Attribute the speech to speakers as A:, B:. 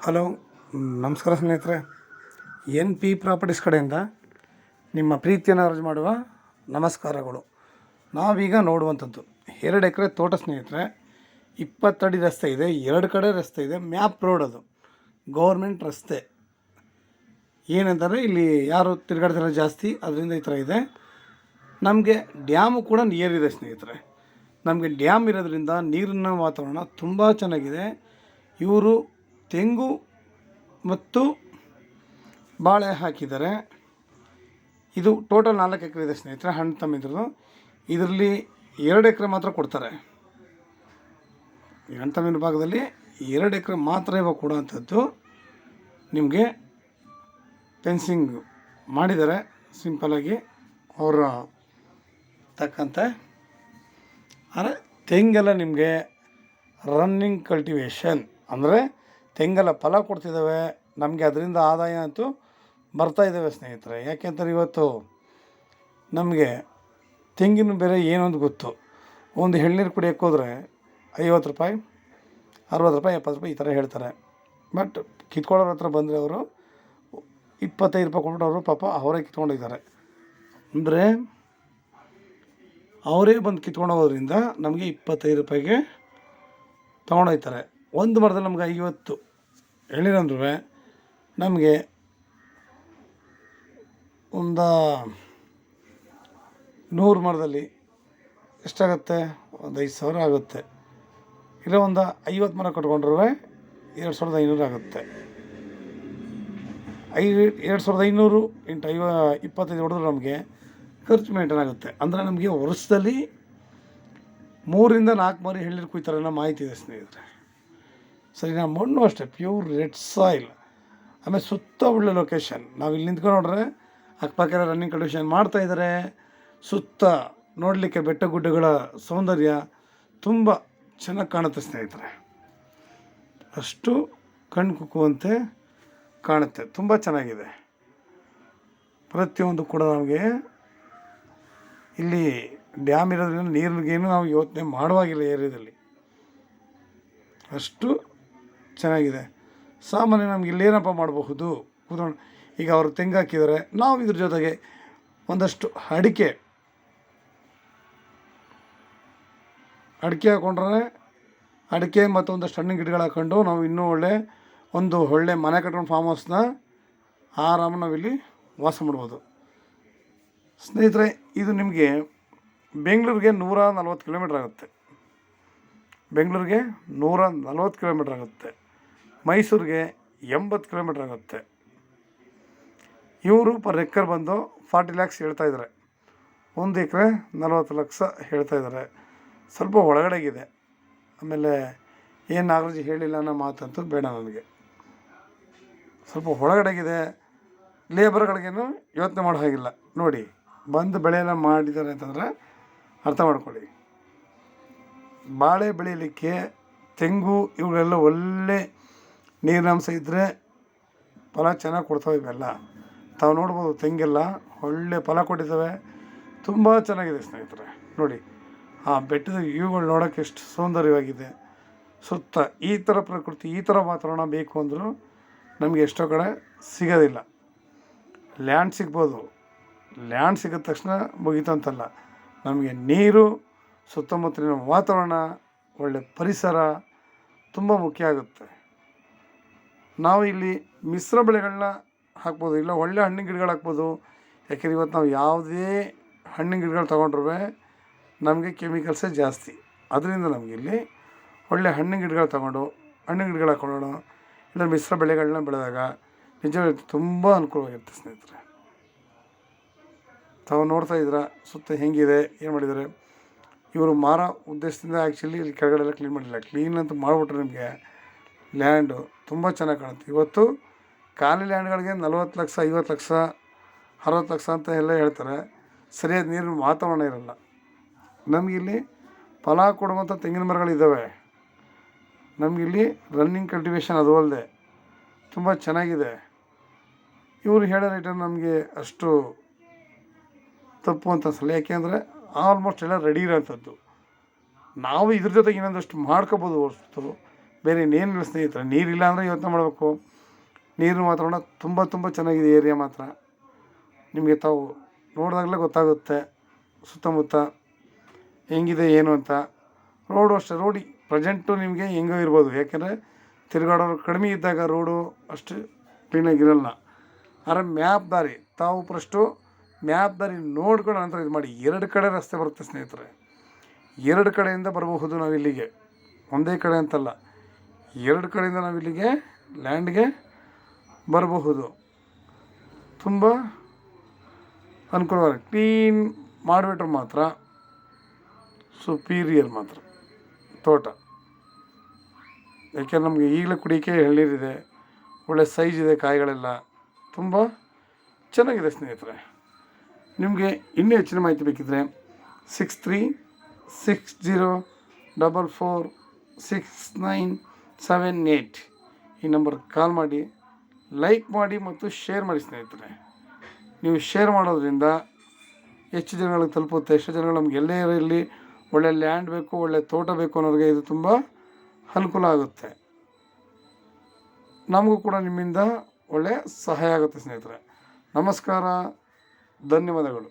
A: Hello, ನಮಸ್ಕಾರ ಸ್ನೇಹಿತರೆ. N P properties ಕಡೆಯಿಂದ ನಿಮ್ಮ ಪ್ರೀತಿಯನ್ನು ಅರ್ಜಿ ಮಾಡುವ ನಮಸ್ಕಾರಗಳು. ನಾವೀಗ ನೋಡುವಂಥದ್ದು 2 ಎಕರೆ ತೋಟ ಸ್ನೇಹಿತರೆ. 20 ಅಡಿ ರಸ್ತೆ ಇದೆ, 2 ಕಡೆ ರಸ್ತೆ ಇದೆ, ಮ್ಯಾಪ್ ರೋಡ್, ಅದು ಗೌರ್ಮೆಂಟ್ ರಸ್ತೆ. ಏನಂದರೆ ಇಲ್ಲಿ ಯಾರು ತಿರುಗಾಡ್ತಿರೋ ಜಾಸ್ತಿ, ಅದರಿಂದ ಈ ಥರ ಇದೆ. ನಮಗೆ ಡ್ಯಾಮು ಕೂಡ ನಿಯರ್ ಇದೆ ಸ್ನೇಹಿತರೆ. ನಮಗೆ ಡ್ಯಾಮ್ ಇರೋದ್ರಿಂದ ನೀರಿನ ವಾತಾವರಣ ತುಂಬ ಚೆನ್ನಾಗಿದೆ. ಇವರು ತೆಂಗು ಮತ್ತು ಬಾಳೆ ಹಾಕಿದ್ದಾರೆ. ಇದು ಟೋಟಲ್ 4 ಎಕರೆ ಇದೆ ಸ್ನೇಹಿತರೆ. ಹಣ್ಣು ತಮ್ಮಿದ್ರು ಇದರಲ್ಲಿ 2 ಎಕರೆ ಮಾತ್ರ ಕೊಡ್ತಾರೆ. ಹಣ್ಣು ತಮ್ಮಿನ ಭಾಗದಲ್ಲಿ 2 ಎಕರೆ ಮಾತ್ರ ಇವಾಗ ಕೊಡುವಂಥದ್ದು. ನಿಮಗೆ ಫೆನ್ಸಿಂಗ್ ಮಾಡಿದ್ದಾರೆ ಸಿಂಪಲಾಗಿ ಅವರ ತಕ್ಕಂತೆ. ಆದರೆ ತೆಂಗೆಲ್ಲ ನಿಮಗೆ ರನ್ನಿಂಗ್ ಕಲ್ಟಿವೇಷನ್, ಅಂದರೆ ತೆಂಗೆಲ್ಲ ಫಲ ಕೊಡ್ತಿದ್ದಾವೆ. ನಮಗೆ ಅದರಿಂದ ಆದಾಯ ಅಂತೂ ಬರ್ತಾಯಿದ್ದಾವೆ ಸ್ನೇಹಿತರೆ. ಯಾಕೆಂತಾರೆ ಇವತ್ತು ನಮಗೆ ತೆಂಗಿನ ಬೆಲೆ ಏನೊಂದು ಗೊತ್ತು. ಒಂದು ಎಳ್ನೀರು ಕುಡಿಯೋಕ್ಕೆ ಹೋದರೆ 50 ರೂಪಾಯಿ, 60 ರೂಪಾಯಿ, 70 ರೂಪಾಯಿ ಈ ಥರ ಹೇಳ್ತಾರೆ. ಬಟ್ ಕಿತ್ಕೊಳ್ಳೋರ ಹತ್ರ ಬಂದರೆ ಅವರು 25 ರೂಪಾಯಿ ಕೊಟ್ಬಿಟ್ಟು ಅವರು ಪಾಪ ಅವರೇ ಕಿತ್ಕೊಂಡಿದ್ದಾರೆ. ಅಂದರೆ ಅವರೇ ಬಂದು ಕಿತ್ಕೊಂಡು ಹೋಗೋದ್ರಿಂದ ನಮಗೆ 25 ರೂಪಾಯಿಗೆ ತೊಗೊಂಡೋಗ್ತಾರೆ. ಒಂದು ಮರದಲ್ಲಿ ನಮ್ಗೆ 50 ಎಳ್ನೀರಂದ್ರೂ ನಮಗೆ ಒಂದು 100 ಮರದಲ್ಲಿ ಎಷ್ಟಾಗುತ್ತೆ? ಒಂದು 5,000 ಆಗುತ್ತೆ. ಇಲ್ಲ ಒಂದು 50 ಮರ ಕಟ್ಕೊಂಡ್ರೂ 2,500 ಆಗುತ್ತೆ. 2,500 ಇಂಟು 25 ಹೊಡೆದ್ರೆ ನಮಗೆ ಖರ್ಚು ಮೇಂಟೈನ್ ಆಗುತ್ತೆ. ಅಂದರೆ ನಮಗೆ ವರ್ಷದಲ್ಲಿ 3 ರಿಂದ 4 ಮರಿ ಎಳ್ನೀರು ಕುಯ್ತಾರೆ ಅನ್ನೋ ಮಾಹಿತಿ ಇದೆ ಸ್ನೇಹಿತರೆ. ಸರಿ, ನಾವು ಮಣ್ಣು ಅಷ್ಟೇ ಪ್ಯೂರ್ ರೆಡ್ ಸಾಯಿಲ್. ಆಮೇಲೆ ಸುತ್ತ ಒಳ್ಳೆ ಲೊಕೇಶನ್. ನಾವು ಇಲ್ಲಿ ನಿಂತ್ಕೊಂಡು ನೋಡ್ರೆ ಅಕ್ಕಪಕ್ಕ ರನ್ನಿಂಗ್ ಕಂಡೀಷನ್ ಮಾಡ್ತಾಯಿದ್ದಾರೆ. ಸುತ್ತ ನೋಡಲಿಕ್ಕೆ ಬೆಟ್ಟ ಗುಡ್ಡಗಳ ಸೌಂದರ್ಯ ತುಂಬ ಚೆನ್ನಾಗಿ ಕಾಣುತ್ತೆ ಸ್ನೇಹಿತರೆ. ಅಷ್ಟು ಕಣ್ಣು ಕುಕ್ಕುವಂತೆ ಕಾಣುತ್ತೆ. ತುಂಬ ಚೆನ್ನಾಗಿದೆ. ಪ್ರತಿಯೊಂದು ಕೂಡ ನಮಗೆ ಇಲ್ಲಿ ಡ್ಯಾಮ್ ಇರೋದ್ರಿಂದ ನೀರಿಗೇನು ನಾವು ಯೋಚನೆ ಮಾಡುವಾಗಿಲ್ಲ ಏರಿಯಾದಲ್ಲಿ. ಅಷ್ಟು ಚೆನ್ನಾಗಿದೆ. ಸಾಮಾನ್ಯ ನಮ್ಗೆ ಇಲ್ಲೇನಪ್ಪ ಮಾಡಬಹುದು? ಕೂತ್ಕೊಂಡು ಈಗ ಅವರು ತೆಂಗು ಹಾಕಿದ್ದಾರೆ, ನಾವು ಇದ್ರ ಜೊತೆಗೆ ಒಂದಷ್ಟು ಅಡಿಕೆ ಹಾಕ್ಕೊಂಡ್ರೆ ಅಡಿಕೆ ಮತ್ತು ಒಂದಷ್ಟು ಹಣ್ಣಿನ ಗಿಡಗಳು ಹಾಕ್ಕೊಂಡು ನಾವು ಇನ್ನೂ ಒಳ್ಳೆ ಮನೆ ಕಟ್ಕೊಂಡು ಫಾರ್ಮ್ ಹೌಸ್ನ ಆರಾಮ ನಾವಿಲ್ಲಿ ವಾಸ ಮಾಡ್ಬೋದು ಸ್ನೇಹಿತರೆ. ಇದು ನಿಮಗೆ ಬೆಂಗಳೂರಿಗೆ 140 ಕಿಲೋಮೀಟ್ರ್ ಆಗುತ್ತೆ. ಬೆಂಗಳೂರಿಗೆ 140 ಕಿಲೋಮೀಟ್ರ್ ಆಗುತ್ತೆ. ಮೈಸೂರಿಗೆ 80 ಕಿಲೋಮೀಟ್ರ್ ಆಗುತ್ತೆ. ಇವರು ಪರ್ ಎಕರ್ ಬಂದು 40 ಲ್ಯಾಕ್ಸ್ ಹೇಳ್ತಾಯಿದ್ದಾರೆ. 1 ಎಕರೆ 40 ಲಕ್ಷ ಹೇಳ್ತಾಯಿದ್ದಾರೆ. ಸ್ವಲ್ಪ ಒಳಗಡೆಗಿದೆ. ಆಮೇಲೆ ಏನು ನಾಗರಾಜ್ ಹೇಳಿಲ್ಲ ಅನ್ನೋ ಮಾತಂತೂ ಬೇಡ ನನಗೆ. ಸ್ವಲ್ಪ ಒಳಗಡೆಗಿದೆ. ಲೇಬರ್ಗಳಿಗೇನು ಯೋಚನೆ ಮಾಡೋ ಹಾಗಿಲ್ಲ. ನೋಡಿ, ಬಂದು ಬೆಳೆಯೆಲ್ಲ ಮಾಡಿದ್ದಾರೆ ಅಂತಂದರೆ ಅರ್ಥ ಮಾಡ್ಕೊಳ್ಳಿ. ಬಾಳೆ ಬೆಳೀಲಿಕ್ಕೆ ತೆಂಗು ಇವುಗಳೆಲ್ಲ ಒಳ್ಳೆ ನೀರಿನಾಂಶ ಇದ್ದರೆ ಫಲ ಚೆನ್ನಾಗಿ ಕೊಡ್ತವೆ. ಇವೆಲ್ಲ ತಾವು ನೋಡ್ಬೋದು. ತೆಂಗೆಲ್ಲ ಒಳ್ಳೆ ಫಲ ಕೊಟ್ಟಿದ್ದಾವೆ. ತುಂಬ ಚೆನ್ನಾಗಿದೆ ಸ್ನೇಹಿತರೆ. ನೋಡಿ, ಆ ಬೆಟ್ಟದ ವ್ಯೂಗಳು ನೋಡೋಕ್ಕೆ ಎಷ್ಟು ಸೌಂದರ್ಯವಾಗಿದೆ. ಸುತ್ತ ಈ ಥರ ಪ್ರಕೃತಿ, ಈ ಥರ ವಾತಾವರಣ ಬೇಕು ಅಂದರೂ ನಮಗೆ ಎಷ್ಟೋ ಕಡೆ ಸಿಗೋದಿಲ್ಲ. ಲ್ಯಾಂಡ್ ಸಿಗ್ಬೋದು. ಲ್ಯಾಂಡ್ ಸಿಗೋದ ತಕ್ಷಣ ಮುಗೀತಂತಲ್ಲ. ನಮಗೆ ನೀರು, ಸುತ್ತಮುತ್ತಲಿನ ವಾತಾವರಣ, ಒಳ್ಳೆ ಪರಿಸರ ತುಂಬ ಮುಖ್ಯ ಆಗುತ್ತೆ. ನಾವು ಇಲ್ಲಿ ಮಿಶ್ರ ಬೆಳೆಗಳನ್ನ ಹಾಕ್ಬೋದು, ಇಲ್ಲ ಒಳ್ಳೆ ಹಣ್ಣಿನ ಗಿಡಗಳು ಹಾಕ್ಬೋದು. ಯಾಕೆಂದರೆ ಇವತ್ತು ನಾವು ಯಾವುದೇ ಹಣ್ಣಿನ ಗಿಡಗಳು ತೊಗೊಂಡ್ರೂ ನಮಗೆ ಕೆಮಿಕಲ್ಸೇ ಜಾಸ್ತಿ. ಅದರಿಂದ ನಮಗಿಲ್ಲಿ ಒಳ್ಳೆ ಹಣ್ಣಿನ ಗಿಡಗಳು ತೊಗೊಂಡು ಹಣ್ಣಿನ ಗಿಡಗಳು ಹಾಕೊಳ್ಳೋಣ, ಇಲ್ಲ ಮಿಶ್ರ ಬೆಳೆಗಳನ್ನ ಬೆಳೆದಾಗ ನಿಜವಾಗಿ ತುಂಬ ಅನುಕೂಲವಾಗಿರುತ್ತೆ ಸ್ನೇಹಿತರೆ. ತಾವು ನೋಡ್ತಾ ಇದ್ದೀರಾ ಸುತ್ತ ಹೆಂಗಿದೆ, ಏನು ಮಾಡಿದ್ದಾರೆ. ಇವರು ಮಾರೋ ಉದ್ದೇಶದಿಂದ ಆ್ಯಕ್ಚುಲಿ ಇಲ್ಲಿ ಕೆಳಗಡೆ ಕ್ಲೀನ್ ಮಾಡಿಲ್ಲ. ಕ್ಲೀನ್ ಅಂತ ಮಾಡಿಬಿಟ್ರೆ ನಿಮಗೆ ಲ್ಯಾಂಡು ತುಂಬ ಚೆನ್ನಾಗಿ ಕಾಣುತ್ತೆ. ಇವತ್ತು ಖಾಲಿ ಲ್ಯಾಂಡ್ಗಳಿಗೆ 40 ಲಕ್ಷ, 50 ಲಕ್ಷ, 60 ಲಕ್ಷ ಅಂತ ಎಲ್ಲ ಹೇಳ್ತಾರೆ. ಸರಿಯಾದ ನೀರಿನ ವಾತಾವರಣ ಇರಲ್ಲ. ನಮಗಿಲ್ಲಿ ಫಲ ಕೊಡುವಂಥ ತೆಂಗಿನ ಮರಗಳಿದ್ದಾವೆ. ನಮಗಿಲ್ಲಿ ರನ್ನಿಂಗ್ ಕಲ್ಟಿವೇಷನ್ ಅದು ಅಲ್ಲದೆ ತುಂಬ ಚೆನ್ನಾಗಿದೆ. ಇವರು ಹೇಳೋ ರೇಟನ್ನು ನಮಗೆ ಅಷ್ಟು ತಪ್ಪು ಅಂತ ಅನ್ಸಲ್ಲ. ಯಾಕೆಂದರೆ ಆಲ್ಮೋಸ್ಟ್ ಎಲ್ಲ ರೆಡಿ ಇರೋಂಥದ್ದು. ನಾವು ಇದ್ರ ಜೊತೆಗೆ ಇನ್ನೊಂದಷ್ಟು ಮಾಡ್ಕೋಬೋದು ಹೊರತು ಬೇರೆ ಇನ್ನೇನಿಲ್ಲ ಸ್ನೇಹಿತರೆ. ನೀರಿಲ್ಲ ಅಂದರೆ ಯೋಚನೆ ಮಾಡಬೇಕು. ನೀರು ಮಾತ್ರ ತುಂಬ ತುಂಬ ಚೆನ್ನಾಗಿದೆ ಏರಿಯಾ ಮಾತ್ರ. ನಿಮಗೆ ತಾವು ನೋಡಿದಾಗಲೇ ಗೊತ್ತಾಗುತ್ತೆ ಸುತ್ತಮುತ್ತ ಹೆಂಗಿದೆ ಏನು ಅಂತ. ರೋಡು ಅಷ್ಟೇ, ರೋಡಿ ಪ್ರೆಸೆಂಟು ನಿಮಗೆ ಹೆಂಗೋ ಇರ್ಬೋದು, ಯಾಕೆಂದರೆ ತಿರುಗಾಡೋರು ಕಡಿಮೆ ಇದ್ದಾಗ ರೋಡು ಅಷ್ಟು ಕ್ಲೀನಾಗಿರಲ್ಲ. ಆದರೆ ಮ್ಯಾಪ್ ದಾರಿ ತಾವು ಫಸ್ಟು ಮ್ಯಾಪ್ ದಾರಿ ನೋಡ್ಕೊಂಡು ನಂತರ ಇದು ಮಾಡಿ. 2 ಕಡೆ ರಸ್ತೆ ಬರುತ್ತೆ ಸ್ನೇಹಿತರೆ, 2 ಕಡೆಯಿಂದ ಬರಬಹುದು ನಾವು ಇಲ್ಲಿಗೆ, ಒಂದೇ ಕಡೆ ಅಂತಲ್ಲ, 2 ಕಡೆಯಿಂದ ನಾವು ಇಲ್ಲಿಗೆ ಲ್ಯಾಂಡ್ಗೆ ಬರಬಹುದು. ತುಂಬ ಅನುಕೂಲವಾಗಿ ಕ್ಲೀನ್ ಮಾಡಿಬಿಟ್ರೆ ಮಾತ್ರ ಸುಪೀರಿಯರ್ ಮಾತ್ರ ತೋಟ. ಯಾಕೆಂದ್ರೆ ನಮಗೆ ಈಗಲೇ ಕುಡಿಯೋಕ್ಕೆ ಎಳ್ನೀರಿದೆ, ಒಳ್ಳೆ ಸೈಜ್ ಇದೆ, ಕಾಯಿಗಳೆಲ್ಲ ತುಂಬ ಚೆನ್ನಾಗಿದೆ ಸ್ನೇಹಿತರೆ. ನಿಮಗೆ ಇನ್ನೂ ಹೆಚ್ಚಿನ ಮಾಹಿತಿ ಬೇಕಿದ್ದರೆ 6360446978 ಈ ನಂಬರ್ಗೆ ಕಾಲ್ ಮಾಡಿ, ಲೈಕ್ ಮಾಡಿ ಮತ್ತು ಶೇರ್ ಮಾಡಿ ಸ್ನೇಹಿತರೆ. ನೀವು ಶೇರ್ ಮಾಡೋದ್ರಿಂದ ಹೆಚ್ಚು ಜನಗಳಿಗೆ ತಲುಪುತ್ತೆ. ಎಷ್ಟು ಜನಗಳು ನಮ್ಗೆ ಎಲ್ಲೇ ಇರಲಿ ಒಳ್ಳೆ ಲ್ಯಾಂಡ್ ಬೇಕು, ಒಳ್ಳೆ ತೋಟ ಬೇಕು ಅನ್ನೋರಿಗೆ ಇದು ತುಂಬ ಅನುಕೂಲ ಆಗುತ್ತೆ. ನಮಗೂ ಕೂಡ ನಿಮ್ಮಿಂದ ಒಳ್ಳೆಯ ಸಹಾಯ ಆಗುತ್ತೆ ಸ್ನೇಹಿತರೆ. ನಮಸ್ಕಾರ, ಧನ್ಯವಾದಗಳು.